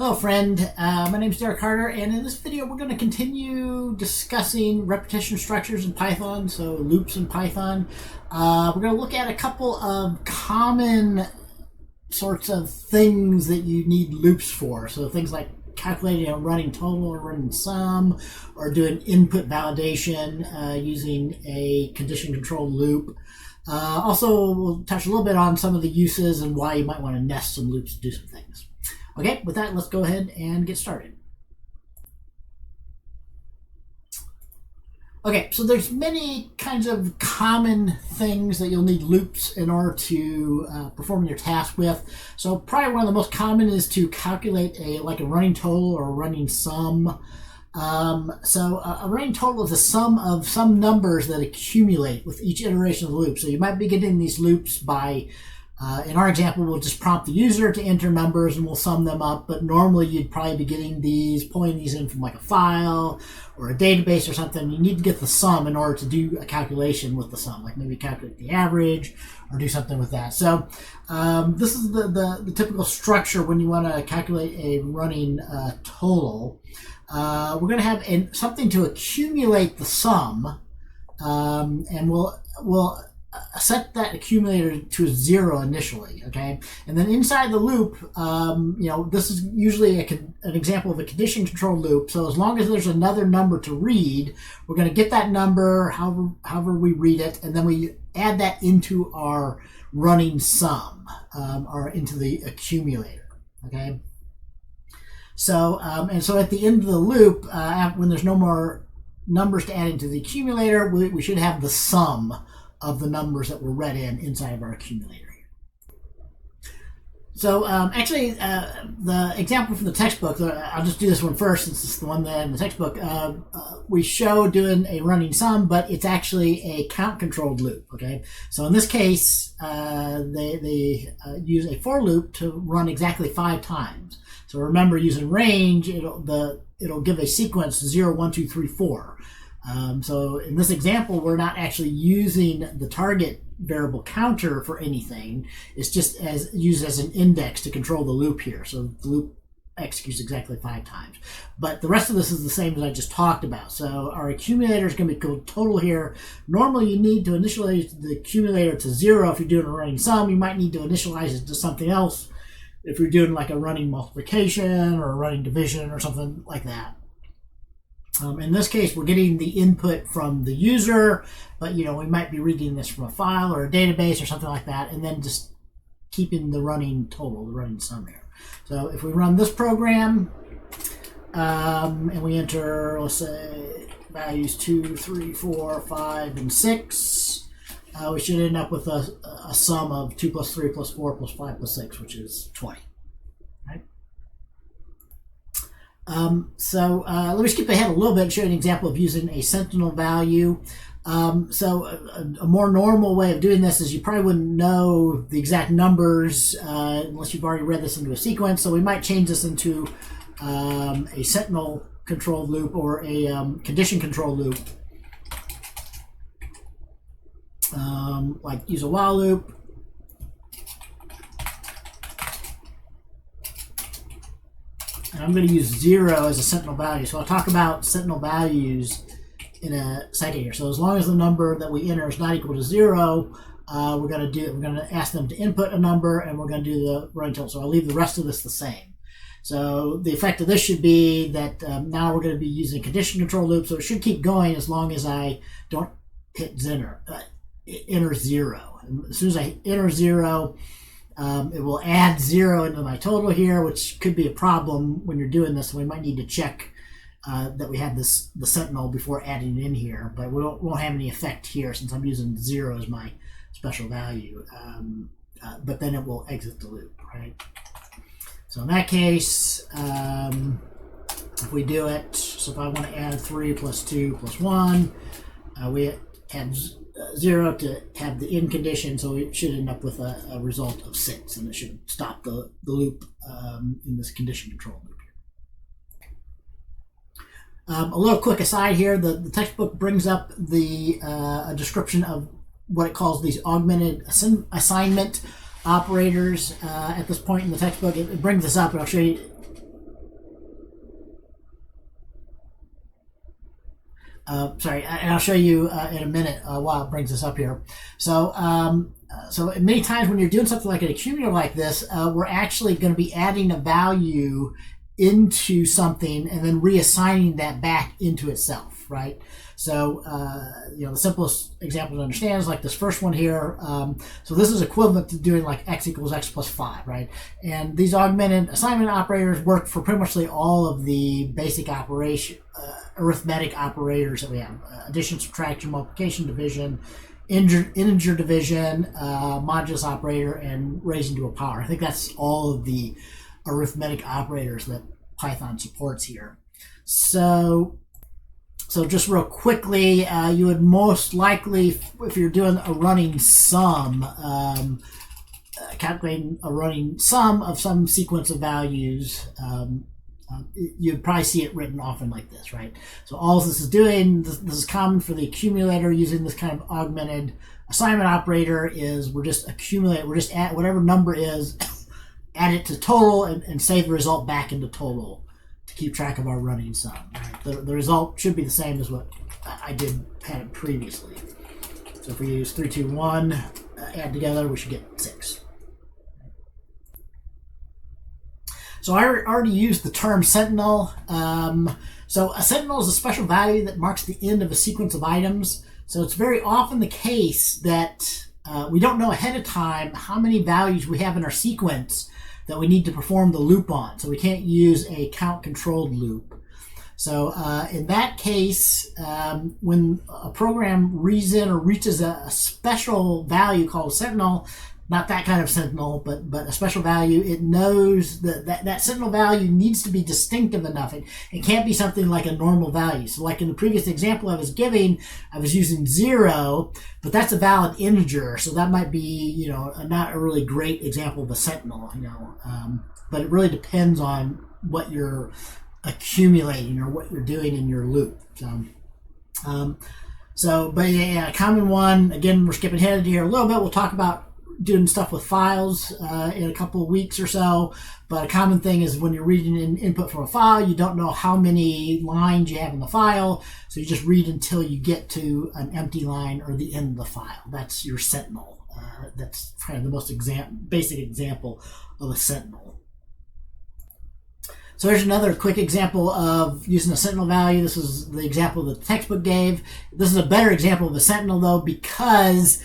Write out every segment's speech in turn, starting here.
Hello friend, my name is Derek Carter, and in this video we're going to continue discussing repetition structures in Python, so loops in Python. We're going to look at a couple of common sorts of things that you need loops for, so things like calculating a running total or running sum, or doing input validation using a condition control loop. Also, we'll touch a little bit on some of the uses and why you might want to nest some loops to do some things. Okay, with that, let's go ahead and get started. Okay, so there's many kinds of common things that you'll need loops in order to perform your task with. So probably one of the most common is to calculate a running total or a running sum. So a running total is the sum of some numbers that accumulate with each iteration of the loop. So you might be getting these loops by in our example, we'll just prompt the user to enter numbers and we'll sum them up, but normally you'd probably be getting these, pulling these in from like a file or a database or something. You need to get the sum in order to do a calculation with the sum, like maybe calculate the average or do something with that. So this is the typical structure when you want to calculate a running total. We're going to have something to accumulate the sum, and we'll set that accumulator to 0 initially, okay? And then inside the loop, this is usually an example of a condition control loop. So as long as there's another number to read, we're going to get that number, however we read it, and then we add that into our running sum, or into the accumulator, okay? So, and so at the end of the loop, when there's no more numbers to add into the accumulator, we should have the sum of the numbers that were read inside of our accumulator here. So actually, the example from the textbook, I'll just do this one first since it's the one that in the textbook, we show doing a running sum, but it's actually a count controlled loop, okay? So in this case, they use a for loop to run exactly 5 times. So remember, using range, it'll give a sequence 0, 1, 2, 3, 4. So in this example, we're not actually using the target variable counter for anything. It's just used as an index to control the loop here. So the loop executes exactly 5 times. But the rest of this is the same as I just talked about. So our accumulator is going to be called total here. Normally you need to initialize the accumulator to 0 if you're doing a running sum. You might need to initialize it to something else if you're doing like a running multiplication or a running division or something like that. In this case, we're getting the input from the user, but we might be reading this from a file or a database or something like that, and then just keeping the running total, the running sum here. So if we run this program, and we enter, let's say, values 2, 3, 4, 5, and 6, we should end up with a sum of 2 plus 3 plus 4 plus 5 plus 6, which is 20. Let me skip ahead a little bit and show you an example of using a Sentinel value. So a more normal way of doing this is you probably wouldn't know the exact numbers unless you've already read this into a sequence. So we might change this into a Sentinel controlled loop or a condition control loop. Like use a while loop. And I'm going to use 0 as a Sentinel value. So I'll talk about Sentinel values in a second here. So as long as the number that we enter is not equal to 0, we're going to ask them to input a number, and we're going to do the running total. So I'll leave the rest of this the same. So the effect of this should be that now we're going to be using a condition control loop. So it should keep going as long as I don't hit enter 0. And as soon as I enter 0, it will add 0 into my total here, which could be a problem when you're doing this. We might need to check that we have the Sentinel before adding it in here, but we won't have any effect here since I'm using 0 as my special value. But then it will exit the loop, right? So in that case, if we do it, so if I want to add 3 plus 2 plus 1, we add 0 to have the in condition, so it should end up with a result of 6, and it should stop the loop in this condition control loop here. A little quick aside here, the textbook brings up a description of what it calls these augmented assignment operators at this point in the textbook. It brings this up, and I'll show you Sorry, and I'll show you in a minute while it brings us up here. So so many times when you're doing something like an accumulator like this, we're actually going to be adding a value into something and then reassigning that back into itself, right? So, the simplest example to understand is like this first one here. So this is equivalent to doing like x equals x plus 5, right? And these augmented assignment operators work for pretty much all of the basic arithmetic operators that we have. Addition, subtraction, multiplication, division, integer division, modulus operator, and raising to a power. I think that's all of the arithmetic operators that Python supports here. So just real quickly, you would most likely, if you're doing a running sum, calculating a running sum of some sequence of values, you'd probably see it written often like this, right? So all this is doing, this is common for the accumulator using this kind of augmented assignment operator, is we're just at whatever number is, add it to total, and save the result back into total to keep track of our running sum. Right? The result should be the same as what I had it previously. So if we use 3, 2, 1, add together, we should get 6. So I already used the term Sentinel. So a Sentinel is a special value that marks the end of a sequence of items. So it's very often the case that we don't know ahead of time how many values we have in our sequence that we need to perform the loop on. So we can't use a count-controlled loop. So in that case, when a program reads in or reaches a special value called Sentinel, not that kind of Sentinel, but a special value, it knows that Sentinel value needs to be distinctive enough. It can't be something like a normal value. So like in the previous example I was giving, I was using 0, but that's a valid integer. So that might be, not a really great example of a Sentinel, but it really depends on what you're accumulating or what you're doing in your loop. But a common one, again, we're skipping ahead here a little bit. We'll talk about doing stuff with files in a couple of weeks or so, but a common thing is when you're reading an input from a file, you don't know how many lines you have in the file, so you just read until you get to an empty line or the end of the file. That's your Sentinel. That's kind of the most basic example of a Sentinel. So here's another quick example of using a Sentinel value. This is the example that the textbook gave. This is a better example of a Sentinel though, because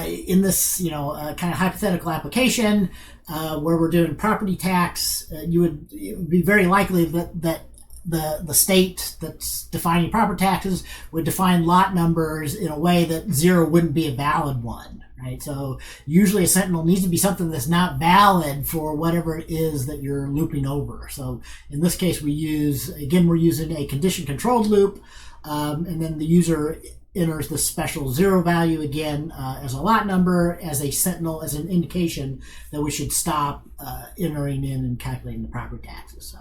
in this, kind of hypothetical application where we're doing property tax, it would be very likely that the state that's defining property taxes would define lot numbers in a way that 0 wouldn't be a valid one, right? So usually a Sentinel needs to be something that's not valid for whatever it is that you're looping over. So in this case, we're using a condition-controlled loop, and then the user enters the special 0 value again as a lot number, as a Sentinel, as an indication that we should stop entering in and calculating the property taxes.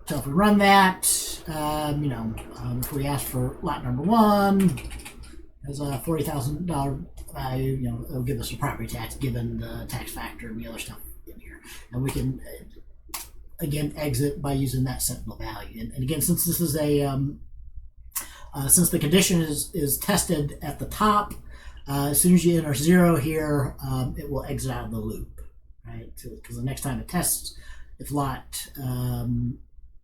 So if we run that, if we ask for lot number 1 as a $40,000 value, it'll give us a property tax given the tax factor and the other stuff in here, and we can again exit by using that Sentinel value. And again, since this is since the condition is tested at the top, as soon as you enter 0 here, it will exit out of the loop, right? Because the next time it tests, if lot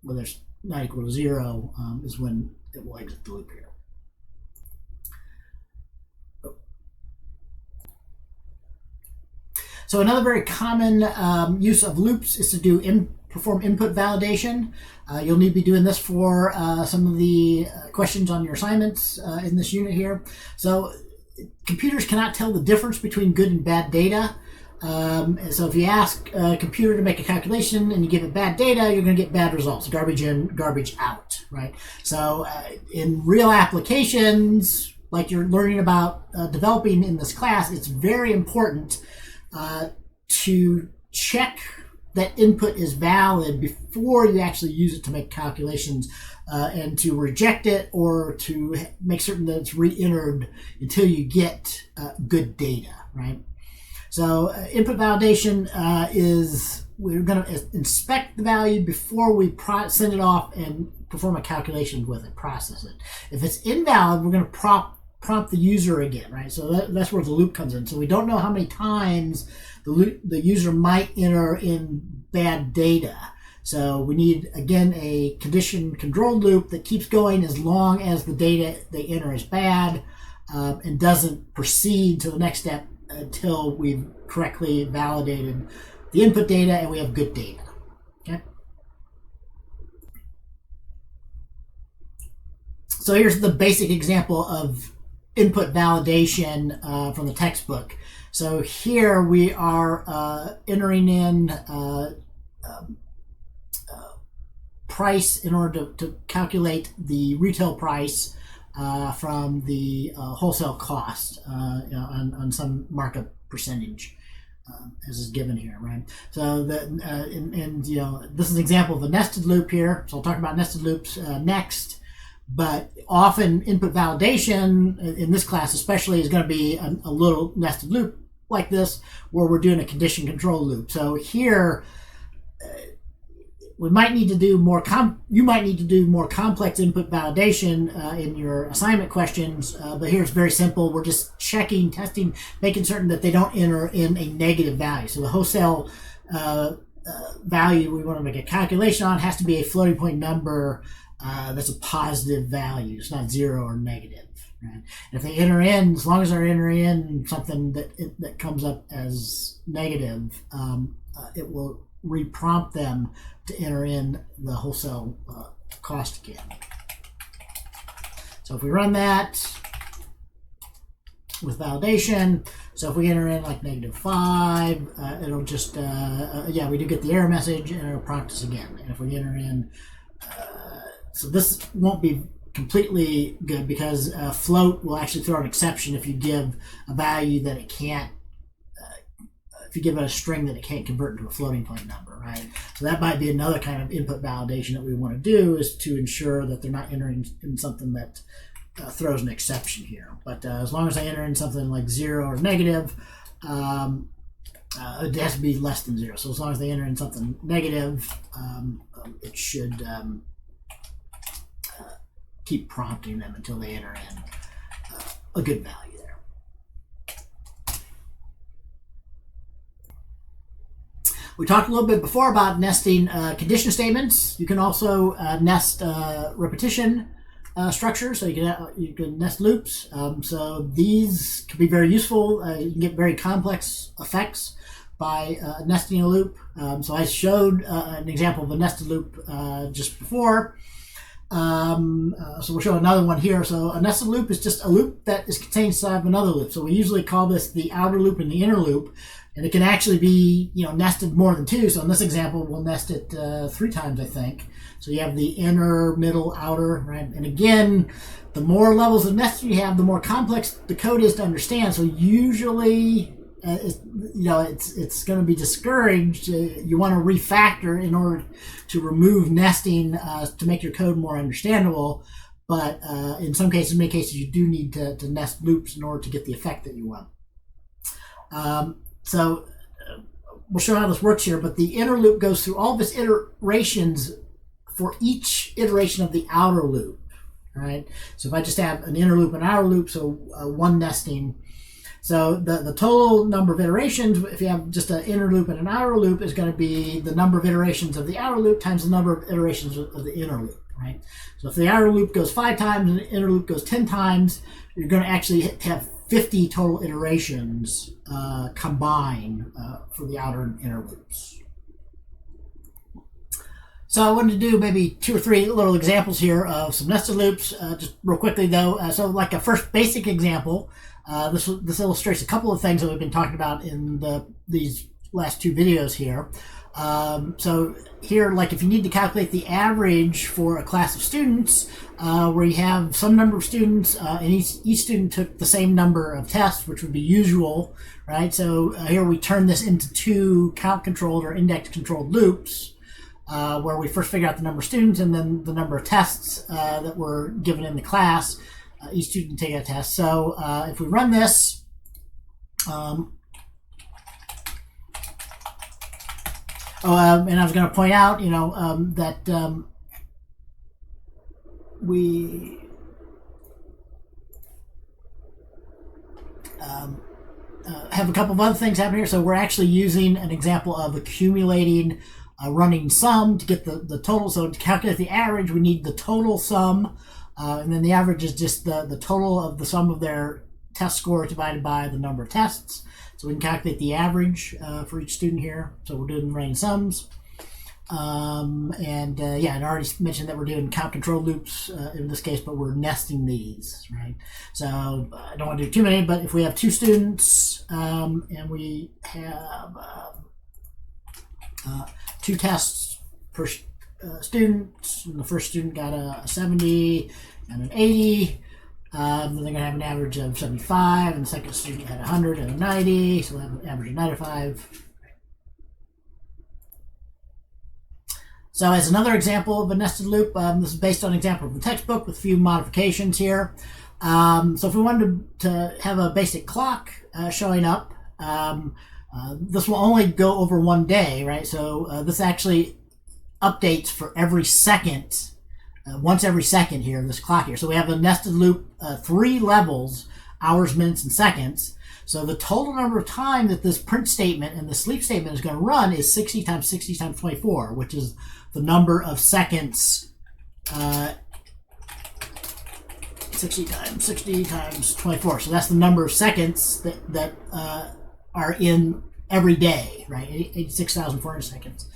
whether it's not equal to 0 is when it will exit the loop here. So another very common use of loops is to perform input validation. You'll need to be doing this for some of the questions on your assignments in this unit here. So computers cannot tell the difference between good and bad data. And so if you ask a computer to make a calculation and you give it bad data, you're going to get bad results, garbage in, garbage out, right? So in real applications, like you're learning about developing in this class, it's very important to check that input is valid before you actually use it to make calculations, and to reject it or to make certain that it's re-entered until you get good data, right? So input validation is we're going to inspect the value before we send it off and perform a calculation with it, process it. If it's invalid, we're going to prompt the user again, right? So that's where the loop comes in. So we don't know how many times the user might enter in bad data. So we need, again, a condition-controlled loop that keeps going as long as the data they enter is bad and doesn't proceed to the next step until we've correctly validated the input data and we have good data. Okay. So here's the basic example of input validation from the textbook. So here we are entering in price in order to calculate the retail price from the wholesale cost on some markup percentage, as is given here, right? So this is an example of a nested loop here. So I'll talk about nested loops next. But often input validation in this class especially is going to be a little nested loop like this where we're doing a condition control loop. So here we might need to do more you might need to do more complex input validation in your assignment questions, but here it's very simple. We're just checking, testing, making certain that they don't enter in a negative value. So the wholesale value we want to make a calculation on has to be a floating point number that's a positive value. It's not zero or negative. Right? And if they enter in, as long as they're entering in something that comes up as negative, it will reprompt them to enter in the wholesale cost again. So if we run that with validation, so if we enter in like -5, it'll just, we do get the error message and it'll prompt us again. And if we enter in, so this won't be completely good because float will actually throw an exception if you give a value that it can't, if you give it a string that it can't convert into a floating point number, right? So that might be another kind of input validation that we want to do, is to ensure that they're not entering in something that throws an exception here. But as long as I enter in something like 0 or negative, it has to be less than 0. So as long as they enter in something negative, it should keep prompting them until they enter in a good value there. We talked a little bit before about nesting condition statements. You can also nest repetition structures, so you can nest loops. So these can be very useful. You can get very complex effects by nesting a loop. So I showed an example of a nested loop just before. So we'll show another one here. So a nested loop is just a loop that is contained inside of another loop. So we usually call this the outer loop and the inner loop, and it can actually be nested more than 2. So in this example, we'll nest it 3 times, I think. So you have the inner, middle, outer, right? And again, the more levels of nesting you have, the more complex the code is to understand. So usually, it's going to be discouraged. You want to refactor in order to remove nesting to make your code more understandable. But in many cases, you do need to nest loops in order to get the effect that you want. So we'll show how this works here. But the inner loop goes through all of its iterations for each iteration of the outer loop. Right. So if I just have an inner loop and outer loop, so one nesting. So the total number of iterations, if you have just an inner loop and an outer loop, is going to be the number of iterations of the outer loop times the number of iterations of the inner loop, right? So if the outer loop goes 5 times and the inner loop goes 10 times, you're going to actually have 50 total iterations combined for the outer and inner loops. So I wanted to do maybe 2 or 3 little examples here of some nested loops, just real quickly though. So like a first basic example, this illustrates a couple of things that we've been talking about in these last 2 videos here. So here, like if you need to calculate the average for a class of students, where you have some number of students and each student took the same number of tests, which would be usual, right? So here we turn this into 2 count-controlled or index-controlled loops, where we first figure out the number of students and then the number of tests that were given in the class. Each student take a test. So if we run this, And I was going to point out, that we have a couple of other things happening here. So we're actually using an example of accumulating a running sum to get the total. So to calculate the average, we need the total sum, and then the average is just the total of the sum of their test score divided by the number of tests. So we can calculate the average for each student here. So we're doing running sums. And I already mentioned that we're doing count control loops in this case, but we're nesting these, right? So I don't want to do too many, but if we have two students and we have two tests per student, and the first student got a 70 and an 80, then they're going to have an average of 75, and the second student had 100 and a 90, so we'll have an average of 95. So as another example of a nested loop, this is based on an example of the textbook with a few modifications here. So if we wanted to have a basic clock showing up, this will only go over one day, right? So this actually updates for every second, once every second here, this clock here. So we have a nested loop, 3 levels, hours, minutes, and seconds. So the total number of time that this print statement and the sleep statement is going to run is 60 times 60 times 24, which is the number of seconds, 60 times 60 times 24. So that's the number of seconds that are in every day, right? 86,400 seconds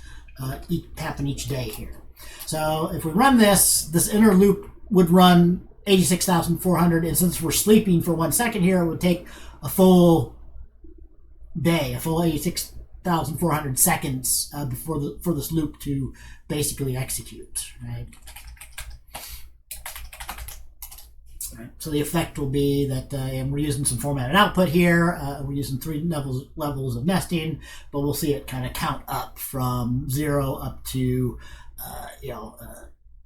happen each day here. So if we run this inner loop would run 86,400, and since we're sleeping for 1 second here, it would take a full day, a full 86,400 seconds for this loop to basically execute, right? So the effect will be that and we're using some formatted output here. We're using 3 levels of nesting, but we'll see it kind of count up from 0 up to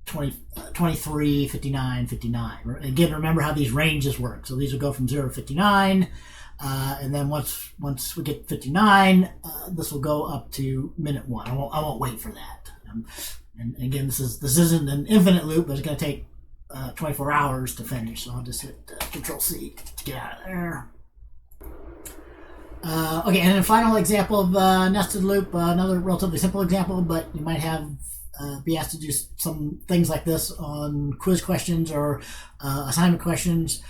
23, 59, 59. Again, remember how these ranges work. So these will go from 0 to 59, and then once we get 59, this will go up to minute 1. I won't wait for that. And again, this isn't an infinite loop, but it's going to take 24 hours to finish. So I'll just hit Control C to get out of there. Okay, and a final example of nested loop, another relatively simple example, but you might have be asked to do some things like this on quiz questions or assignment questions.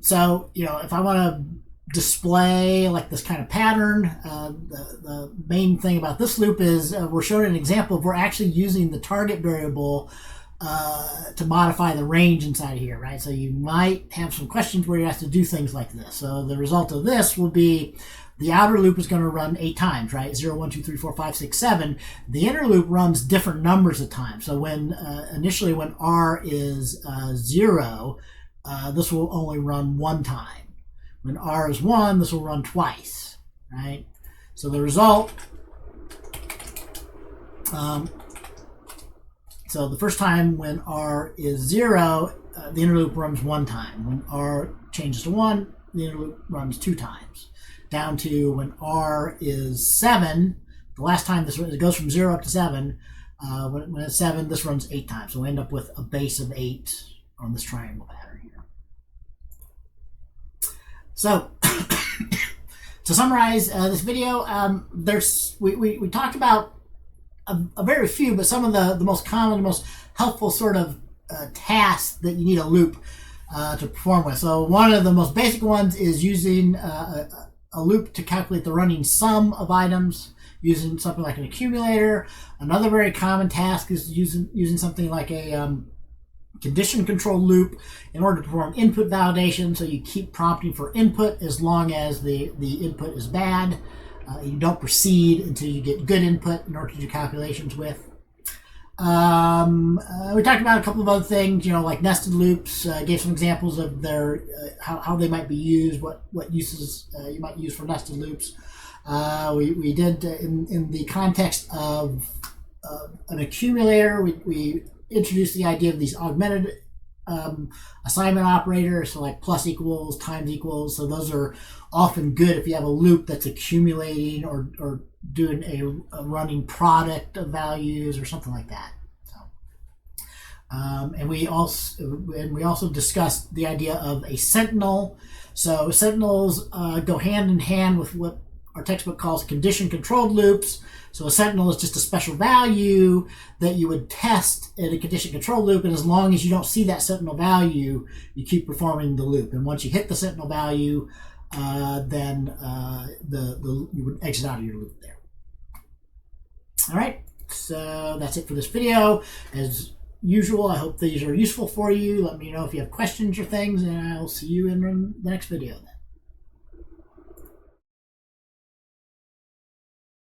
So, if I want to display like this kind of pattern, the main thing about this loop is we're showing an example of we're actually using the target variable to modify the range inside of here, right? So you might have some questions where you have to do things like this. So the result of this will be the outer loop is going to run 8 times, right? 0, 1, 2, 3, 4, 5, 6, 7. The inner loop runs different numbers of times. So when initially when R is 0, this will only run 1 time. When R is 1, this will run twice, right? So the result, so the first time when R is 0, the inner loop runs 1 time. When R changes to 1, the inner loop runs 2 times. Down to when R is 7, the last time it goes from 0 up to 7, when it's 7, this runs 8 times. So we end up with a base of 8 on this triangle pattern here. So to summarize this video, we talked about a very few, but some of the most common, the most helpful sort of tasks that you need a loop to perform with. So one of the most basic ones is using a loop to calculate the running sum of items using something like an accumulator. Another very common task is using something like a condition control loop in order to perform input validation. So you keep prompting for input as long as the input is bad. You don't proceed until you get good input in order to do calculations with. We talked about a couple of other things, like nested loops, gave some examples of their how they might be used, what uses you might use for nested loops. We did in the context of an accumulator, we introduced the idea of these augmented assignment operators, so like plus equals, times equals. So those are often good if you have a loop that's accumulating or doing a running product of values or something like that. So, and we also discussed the idea of a sentinel. So sentinels go hand in hand with what our textbook calls condition controlled loops. So a sentinel is just a special value that you would test in a condition control loop, and as long as you don't see that sentinel value, you keep performing the loop. And once you hit the sentinel value, then you would exit out of your loop there. All right, so that's it for this video. As usual, I hope these are useful for you. Let me know if you have questions or things, and I'll see you in the next video then.